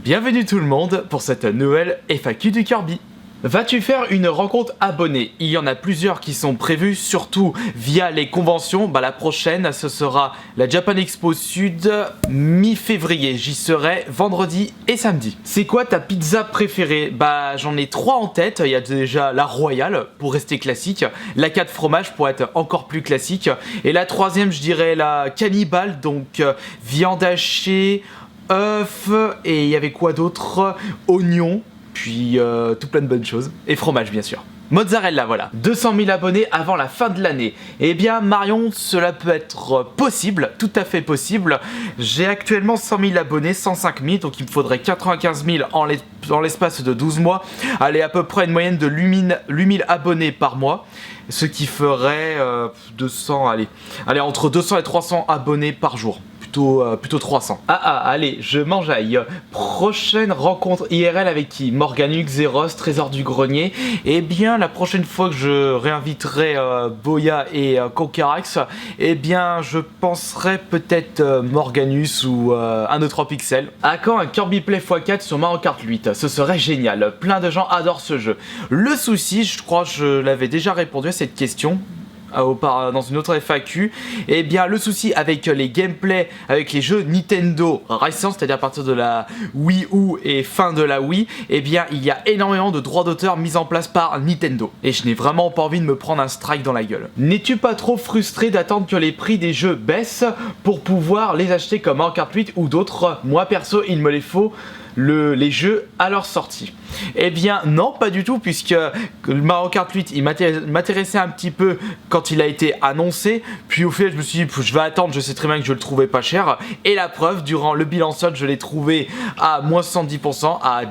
Bienvenue tout le monde pour cette nouvelle FAQ du Kirby. Vas-tu faire une rencontre abonnée? Il y en a plusieurs qui sont prévues, surtout via les conventions. La prochaine, ce sera la Japan Expo Sud, mi-février. J'y serai vendredi et samedi. C'est quoi ta pizza préférée? J'en ai 3 en tête. Il y a déjà la Royale, pour rester classique. La 4 fromages, pour être encore plus classique. Et la troisième, je dirais la Cannibale, donc viande hachée, œufs, et il y avait quoi d'autre? Oignons. Puis tout plein de bonnes choses. Et fromage bien sûr. Mozzarella, voilà. 200 000 abonnés avant la fin de l'année. Eh bien Marion, cela peut être possible, tout à fait possible. J'ai actuellement 100 000 abonnés, 105 000, donc il me faudrait 95 000 en l'espace de 12 mois. Allez, à peu près une moyenne de 8 000 abonnés par mois. Ce qui ferait 200, allez, entre 200 et 300 abonnés par jour. Plutôt 300. Allez, je m'enjaille. Prochaine rencontre IRL avec qui? Morganux, Zeros, Trésor du Grenier. Eh bien, la prochaine fois que je réinviterai Boya et Concarax, eh bien, je penserai peut-être Morganus ou un de 3 pixels. À quand un Kirby Play x4 sur Mario Kart 8? Ce serait génial. Plein de gens adorent ce jeu. Le souci, je crois que je l'avais déjà répondu à cette question dans une autre FAQ, et bien le souci avec les gameplays, avec les jeux Nintendo récents, c'est-à-dire à partir de la Wii U et fin de la Wii, et bien il y a énormément de droits d'auteur mis en place par Nintendo. Et je n'ai vraiment pas envie de me prendre un strike dans la gueule. N'es-tu pas trop frustré d'attendre que les prix des jeux baissent pour pouvoir les acheter comme Mario Kart 8 ou d'autres? Moi perso, il me les faut les jeux à leur sortie. Eh bien non, pas du tout, puisque Mario Kart 8 il m'intéressait un petit peu quand il a été annoncé, puis au final je me suis dit je vais attendre, je sais très bien que je le trouvais pas cher, et la preuve, durant le bilan solde je l'ai trouvé à moins 70%, à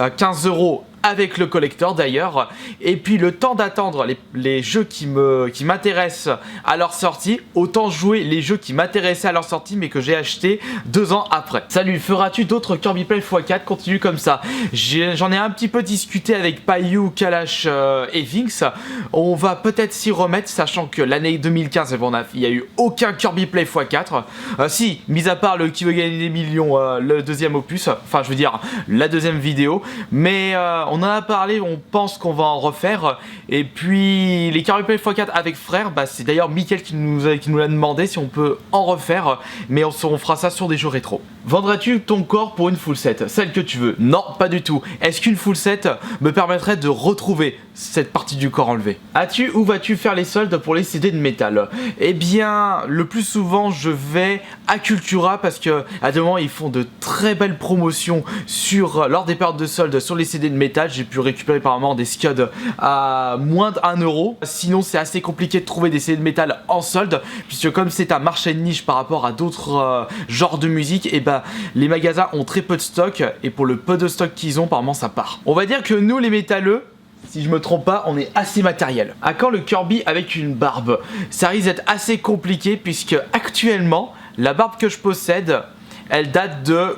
15 € avec le collector d'ailleurs. Et puis le temps d'attendre les jeux qui m'intéressent à leur sortie, autant jouer les jeux qui m'intéressaient à leur sortie mais que j'ai acheté 2 ans après. Salut, feras-tu d'autres Kirby Play x4? Continue comme ça. J'en ai un petit peu discuté avec Payu, Kalash et Vinx. On va peut-être s'y remettre, sachant que l'année 2015, il n'y a eu aucun Kirby Play x4. Si, mis à part le Qui veut gagner des millions, le deuxième opus, enfin je veux dire la deuxième vidéo, mais on en a parlé, on pense qu'on va en refaire. Et puis les Kirby Play x4 avec frère, c'est d'ailleurs Mickaël qui nous l'a demandé si on peut en refaire, mais on fera ça sur des jeux rétro. Vendrais-tu ton corps pour une full set? Celle que tu veux? Non, pas du tout. Est-ce qu'une full set me permettrait de retrouver cette partie du corps enlevée? As-tu ou vas-tu faire les soldes pour les CD de métal? Eh bien, le plus souvent, je vais à Cultura parce que à des moments, ils font de très belles promotions lors des périodes de soldes sur les CD de métal. J'ai pu récupérer par moment des scuds à moins de 1 €. Sinon, c'est assez compliqué de trouver des CD de métal en solde, puisque comme c'est un marché de niche par rapport à d'autres genres de musique, et les magasins ont très peu de stock, et pour le peu de stock qu'ils ont, par moment, ça part. On va dire que nous, les métalleux, si je me trompe pas, on est assez matériel. À quand le Kirby avec une barbe? Ça risque d'être assez compliqué, puisque actuellement, la barbe que je possède, elle date de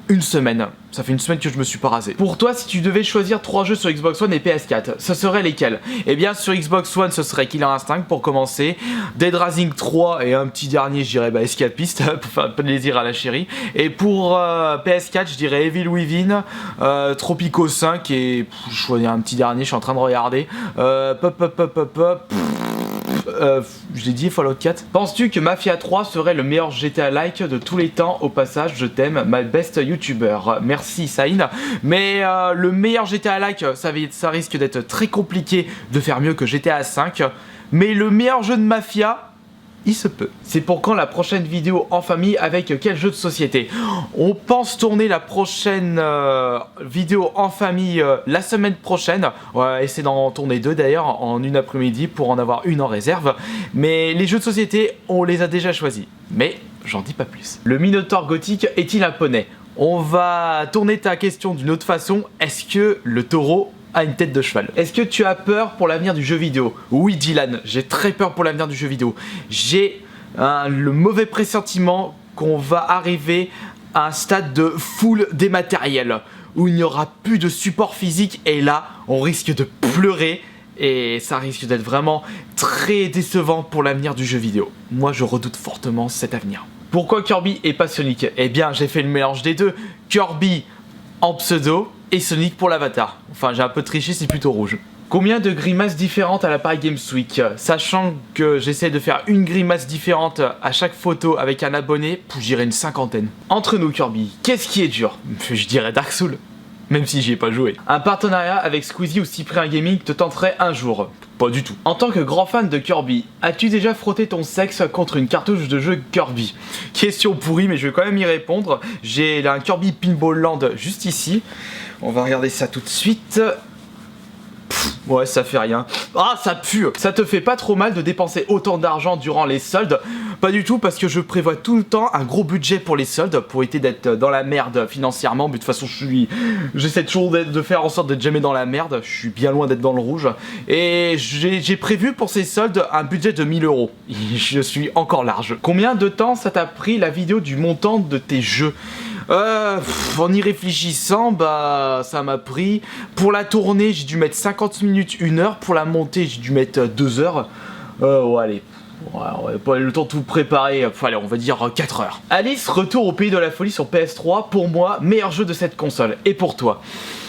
1 semaine. Ça fait 1 semaine que je me suis pas rasé. Pour toi, si tu devais choisir 3 jeux sur Xbox One et PS4, ce serait lesquels? Eh bien, sur Xbox One, ce serait Killer Instinct pour commencer, Dead Rising 3 et un petit dernier, je dirais Escapiste pour faire plaisir à la chérie. Et pour PS4, je dirais Evil Within, Tropico 5 et je choisis un petit dernier, je suis en train de regarder. Je l'ai dit, Fallout 4. Penses-tu que Mafia 3 serait le meilleur GTA-like de tous les temps? Au passage, je t'aime, my best YouTuber. Merci Saïn. Mais le meilleur GTA-like, ça risque d'être très compliqué de faire mieux que GTA 5. Mais le meilleur jeu de Mafia, il se peut. C'est pour quand la prochaine vidéo en famille? Avec quel jeu de société? On pense tourner la prochaine vidéo en famille la semaine prochaine. On va essayer d'en tourner 2 d'ailleurs en une après-midi pour en avoir une en réserve. Mais les jeux de société, on les a déjà choisis. Mais j'en dis pas plus. Le Minotaur gothique est-il un poney? On va tourner ta question d'une autre façon. Est-ce que le taureau a une tête de cheval? Est-ce que tu as peur pour l'avenir du jeu vidéo? Oui Dylan, j'ai très peur pour l'avenir du jeu vidéo. J'ai le mauvais pressentiment qu'on va arriver à un stade de full dématériel, où il n'y aura plus de support physique, et là on risque de pleurer, et ça risque d'être vraiment très décevant pour l'avenir du jeu vidéo. Moi je redoute fortement cet avenir. Pourquoi Kirby et pas Sonic? Eh bien j'ai fait le mélange des deux. Kirby en pseudo et Sonic pour l'avatar. Enfin, j'ai un peu triché, c'est plutôt rouge. Combien de grimaces différentes à la Paris Games Week? Sachant que j'essaie de faire une grimace différente à chaque photo avec un abonné, j'irai une 50aine. Entre nous Kirby, qu'est-ce qui est dur? Je dirais Dark Souls, même si j'y ai pas joué. Un partenariat avec Squeezie ou Cyprien Gaming te tenterait un jour? Pas du tout. En tant que grand fan de Kirby, as-tu déjà frotté ton sexe contre une cartouche de jeu Kirby? Question pourrie, mais je vais quand même y répondre. J'ai un Kirby Pinball Land juste ici. On va regarder ça tout de suite. Ouais, ça fait rien. Ah, ça pue. Ça te fait pas trop mal de dépenser autant d'argent durant les soldes? Pas du tout, parce que je prévois tout le temps un gros budget pour les soldes, pour éviter d'être dans la merde financièrement. Mais de toute façon, j'essaie toujours de faire en sorte d'être jamais dans la merde. Je suis bien loin d'être dans le rouge. Et j'ai prévu pour ces soldes un budget de 1000 €. Je suis encore large. Combien de temps ça t'a pris la vidéo du montant de tes jeux? En y réfléchissant, bah ça m'a pris. Pour la tournée, j'ai dû mettre 50 minutes, 1 heure. Pour la montée, j'ai dû mettre 2 heures. Ouais, allez. Ouais, pas le temps de tout préparer. Allez, on va dire 4 heures. Alice, Retour au Pays de la Folie sur PS3. Pour moi, meilleur jeu de cette console. Et pour toi?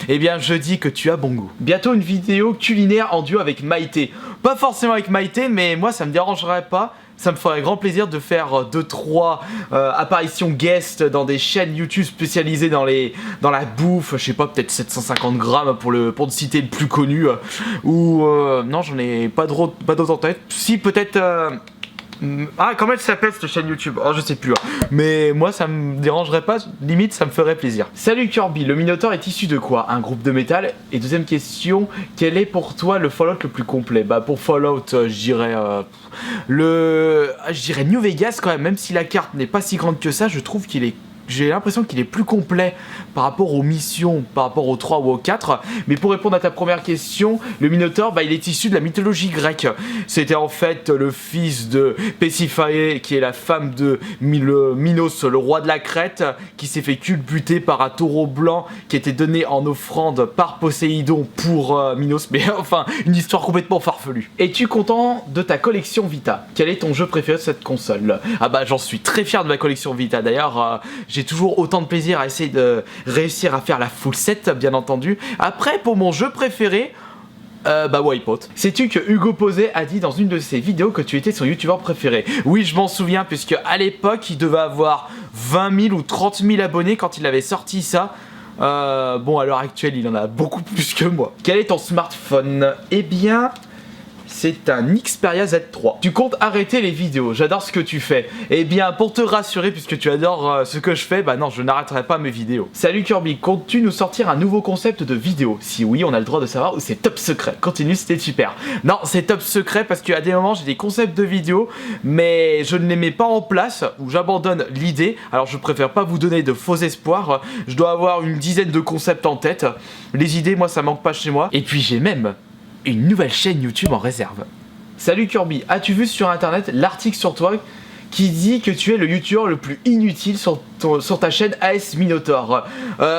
Eh bien, je dis que tu as bon goût. Bientôt une vidéo culinaire en duo avec Maïté. Pas forcément avec Maïté, mais moi ça me dérangerait pas. Ça me ferait grand plaisir de faire 2-3 apparitions guest dans des chaînes YouTube spécialisées dans la bouffe, je sais pas, peut-être 750 grammes pour le citer le plus connu, ou non, j'en ai pas d'autres en tête. Si, peut-être ah, comment elle s'appelle cette chaîne YouTube? Oh, je sais plus. Mais moi, ça me dérangerait pas. Limite, ça me ferait plaisir. Salut Kirby, le Minotaur est issu de quoi? Un groupe de métal? Et deuxième question, quel est pour toi le Fallout le plus complet? Bah, pour Fallout, je dirais New Vegas quand même si la carte n'est pas si grande que ça, je trouve qu'il est... J'ai l'impression qu'il est plus complet par rapport aux missions, par rapport aux 3 ou aux 4. Mais pour répondre à ta première question, le Minotaure, bah, il est issu de la mythologie grecque. C'était en fait le fils de Pasiphae, qui est la femme de Minos, le roi de la Crète, qui s'est fait culbuter par un taureau blanc qui était donné en offrande par Poséidon pour Minos. Mais enfin, une histoire complètement farfelue. Es-tu content de ta collection Vita? Quel est ton jeu préféré de cette console? Ah bah, j'en suis très fier de ma collection Vita. D'ailleurs, j'ai toujours autant de plaisir à essayer de réussir à faire la full set, bien entendu. Après, pour mon jeu préféré, bah Wipeout. Sais-tu que Hugo Posé a dit dans une de ses vidéos que tu étais son youtubeur préféré? Oui, je m'en souviens, puisque à l'époque, il devait avoir 20 000 ou 30 000 abonnés quand il avait sorti ça. Bon, à l'heure actuelle, il en a beaucoup plus que moi. Quel est ton smartphone? Eh bien... c'est un Xperia Z3. Tu comptes arrêter les vidéos, j'adore ce que tu fais. Eh bien, pour te rassurer, puisque tu adores ce que je fais, bah non, je n'arrêterai pas mes vidéos. Salut Kirby, comptes-tu nous sortir un nouveau concept de vidéo? Si oui, on a le droit de savoir, ou c'est top secret. Continue, c'était super. Non, c'est top secret parce qu'à des moments, j'ai des concepts de vidéos, mais je ne les mets pas en place, ou j'abandonne l'idée. Alors, je préfère pas vous donner de faux espoirs. Je dois avoir une dizaine de concepts en tête. Les idées, moi, ça manque pas chez moi. Et puis, j'ai même une nouvelle chaîne YouTube en réserve. Salut Kirby, as-tu vu sur internet l'article sur toi qui dit que tu es le youtubeur le plus inutile sur ta chaîne AS Minotaur?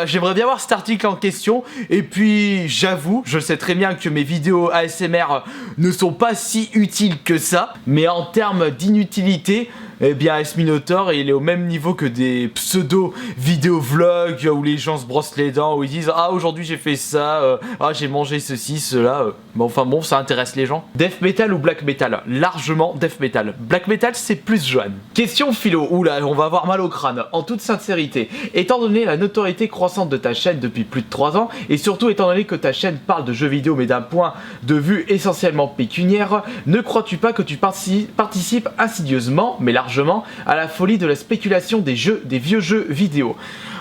J'aimerais bien voir cet article en question. Et puis j'avoue, je sais très bien que mes vidéos ASMR ne sont pas si utiles que ça, mais en termes d'inutilité, eh bien AS Minotaur, il est au même niveau que des pseudo vidéo vlogs où les gens se brossent les dents, où ils disent ah aujourd'hui j'ai fait ça, ah j'ai mangé ceci, cela. Bon, enfin bon, ça intéresse les gens. Death metal ou black metal? Largement death metal. Black metal c'est plus Johan. Question philo, oula, on va avoir mal au crâne. En toute sincérité, étant donné la notoriété croissante de ta chaîne depuis plus de 3 ans, et surtout étant donné que ta chaîne parle de jeux vidéo mais d'un point de vue essentiellement pécuniaire, ne crois-tu pas que tu participes insidieusement, mais largement, à la folie de la spéculation des vieux jeux vidéo?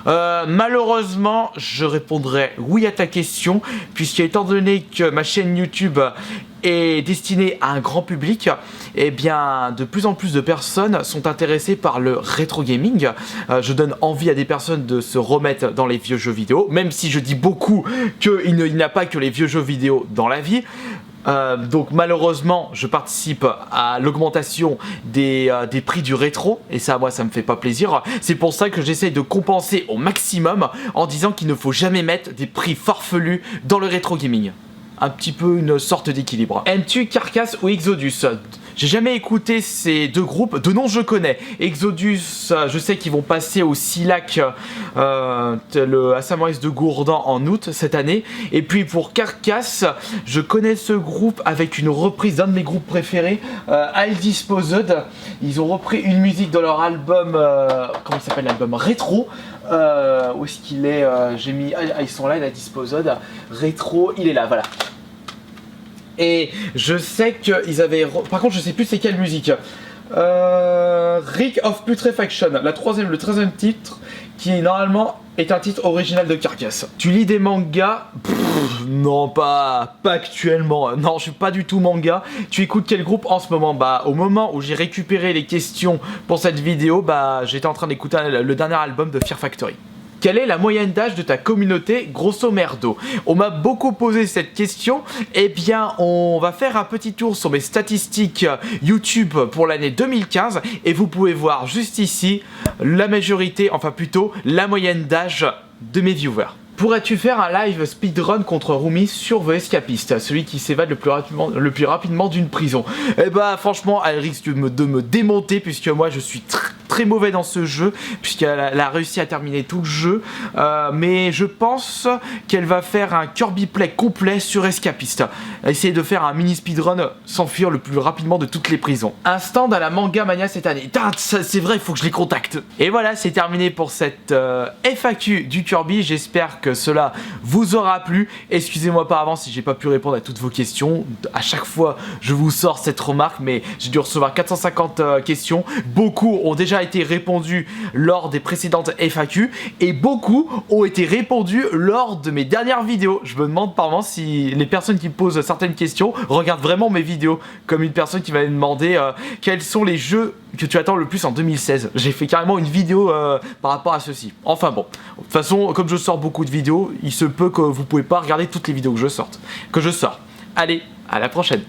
Malheureusement, je répondrai oui à ta question, puisque étant donné que ma chaîne YouTube est destinée à un grand public, eh bien de plus en plus de personnes sont intéressées par le rétro gaming. Je donne envie à des personnes de se remettre dans les vieux jeux vidéo, même si je dis beaucoup qu'il n'y a pas que les vieux jeux vidéo dans la vie. Donc malheureusement je participe à l'augmentation des prix du rétro, et ça moi ça me fait pas plaisir. C'est pour ça que j'essaye de compenser au maximum en disant qu'il ne faut jamais mettre des prix farfelus dans le rétro gaming. Un petit peu une sorte d'équilibre. Aimes-tu Carcass ou Exodus? J'ai jamais écouté ces deux groupes. De nom, je connais. Exodus, je sais qu'ils vont passer au Silac, à Saint-Maurice de Gourdan en août cette année. Et puis pour Carcass, je connais ce groupe avec une reprise d'un de mes groupes préférés, All Disposed. Ils ont repris une musique dans leur album, comment il s'appelle l'album, Rétro. Où est-ce qu'il est, j'ai mis, ils sont là, il a Disposed. Rétro, il est là, voilà. Et je sais qu'ils avaient... Par contre, je sais plus c'est quelle musique. Rick of Putrefaction, le 13e titre, qui normalement est un titre original de Carcass. Tu lis des mangas? Non, pas actuellement. Non, je suis pas du tout manga. Tu écoutes quel groupe en ce moment? Bah, au moment où j'ai récupéré les questions pour cette vidéo, bah, j'étais en train d'écouter le dernier album de Fear Factory. Quelle est la moyenne d'âge de ta communauté, grosso merdo? On m'a beaucoup posé cette question. Eh bien, on va faire un petit tour sur mes statistiques YouTube pour l'année 2015 et vous pouvez voir juste ici la majorité, enfin plutôt la moyenne d'âge de mes viewers. Pourrais-tu faire un live speedrun contre Rumi sur The Escapist, celui qui s'évade le plus rapidement d'une prison? Eh bah franchement, elle risque de me démonter puisque moi je suis très mauvais dans ce jeu, puisqu'elle a réussi à terminer tout le jeu, mais je pense qu'elle va faire un Kirby Play complet sur Escapist. Essayer de faire un mini speedrun, s'enfuir le plus rapidement de toutes les prisons. Un stand à la Manga Mania cette année. C'est vrai, il faut que je les contacte. Et voilà, c'est terminé pour cette FAQ du Kirby. J'espère que cela vous aura plu. Excusez-moi par avance si j'ai pas pu répondre à toutes vos questions. À chaque fois, je vous sors cette remarque, mais j'ai dû recevoir 450 questions. Beaucoup ont déjà été répondus lors des précédentes FAQ et beaucoup ont été répondus lors de mes dernières vidéos. Je me demande par moment si les personnes qui me posent certaines questions regardent vraiment mes vidéos, comme une personne qui m'avait demandé quels sont les jeux que tu attends le plus en 2016. J'ai fait carrément une vidéo par rapport à ceci. Enfin bon, de toute façon, comme je sors beaucoup de vidéos, il se peut que vous pouvez pas regarder toutes les vidéos que je sors. Allez, à la prochaine.